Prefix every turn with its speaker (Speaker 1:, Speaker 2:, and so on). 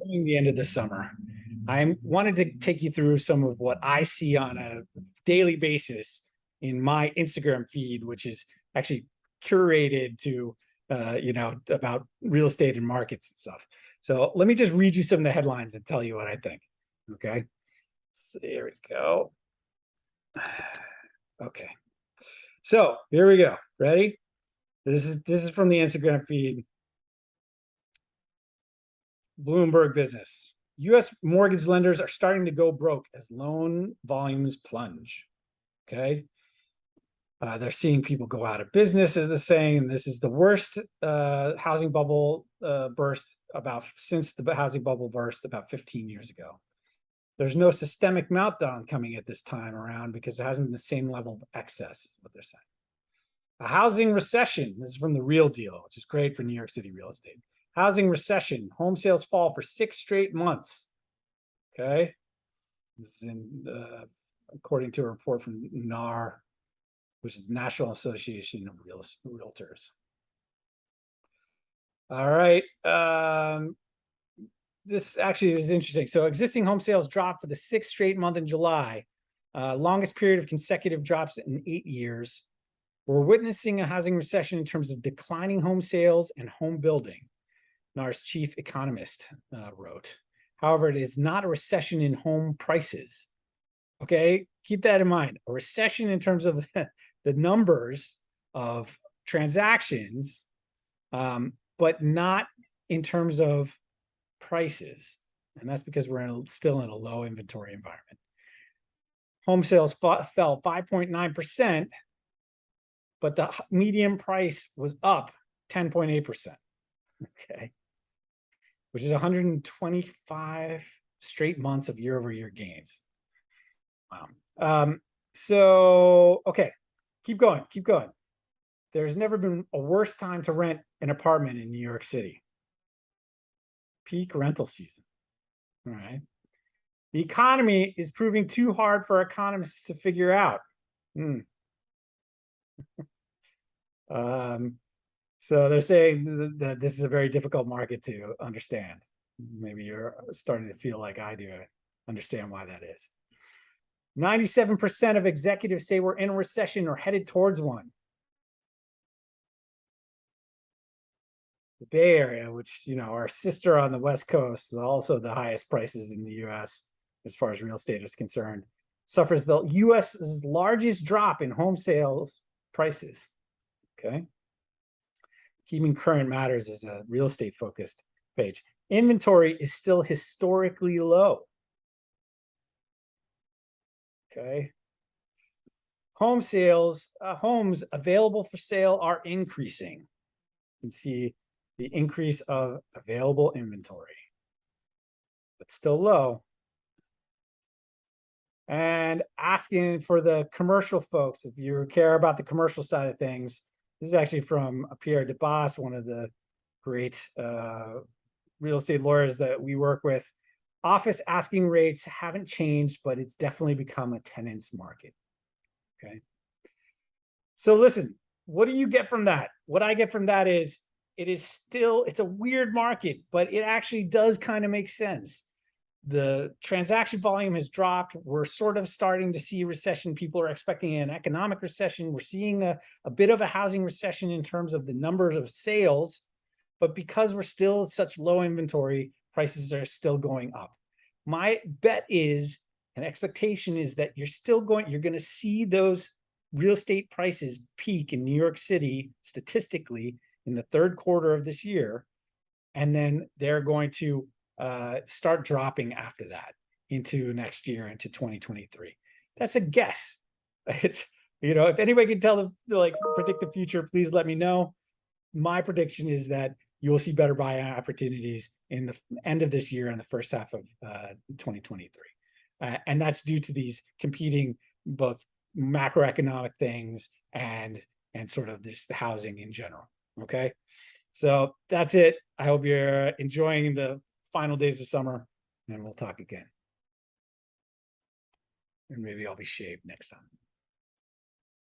Speaker 1: During the end of the summer, I wanted to take you through some of what I see on a daily basis in my Instagram feed, which is actually curated to, about real estate and markets and stuff. So let me just read you some of the headlines and tell you what I think. Okay. So here we go. Okay. So here we go. Ready? This is from the Instagram feed. Bloomberg Business. U.S. mortgage lenders are starting to go broke as loan volumes plunge. Okay. They're seeing people go out of business, as they're saying. This is the worst housing bubble burst since the housing bubble burst about 15 years ago. There's no systemic meltdown coming at this time around because it hasn't been the same level of excess, is what they're saying. A housing recession. This is from the Real Deal, which is great for New York City real estate. Housing recession. Home sales fall for 6 straight months. Okay. This is according to a report from NAR, which is National Association of Realtors. All right. This actually is interesting. So existing home sales dropped for the 6th straight month in July, longest period of consecutive drops in 8 years. We're witnessing a housing recession in terms of declining home sales and home building, NAR's chief economist wrote. However, it is not a recession in home prices. Okay, keep that in mind. A recession in terms of the numbers of transactions, but not in terms of prices. And that's because we're still in a low inventory environment. Home sales fell 5.9%, but the median price was up 10.8%. Okay, which is 125 straight months of year-over-year gains. Wow. Okay, keep going. There's never been a worse time to rent an apartment in New York City. Peak rental season. All right. The economy is proving too hard for economists to figure out. So they're saying that this is a very difficult market to understand. Maybe you're starting to feel like I do, understand why that is. 97% of executives say we're in a recession or headed towards one. The Bay Area, which, our sister on the West Coast, is also the highest prices in the US as far as real estate is concerned, suffers the US's largest drop in home sales prices. Okay. Keeping Current Matters is a real estate focused page. Inventory is still historically low. Okay. Home sales, homes available for sale are increasing. You can see the increase of available inventory, but still low. And asking for the commercial folks, if you care about the commercial side of things, this is actually from Pierre DeBoss, one of the great real estate lawyers that we work with. Office asking rates haven't changed, but it's definitely become a tenant's market. Okay. So listen, what do you get from that? What I get from that is it's a weird market, but it actually does kind of make sense. The transaction volume has dropped. We're sort of starting to see recession. People are expecting an economic recession. We're seeing a bit of a housing recession in terms of the numbers of sales, but because we're still such low inventory, prices are still going up. My bet is, an expectation is that you're going to see those real estate prices peak in New York City statistically in the 3rd quarter of this year. And then they're going to start dropping after that into next year, into 2023. That's a guess. It's, if anybody can predict the future, please let me know. My prediction is that you will see better buying opportunities in the end of this year and the first half of 2023. And that's due to these competing both macroeconomic things and sort of this housing in general. Okay. So that's it. I hope you're enjoying the final days of summer, and we'll talk again. And maybe I'll be shaved next time.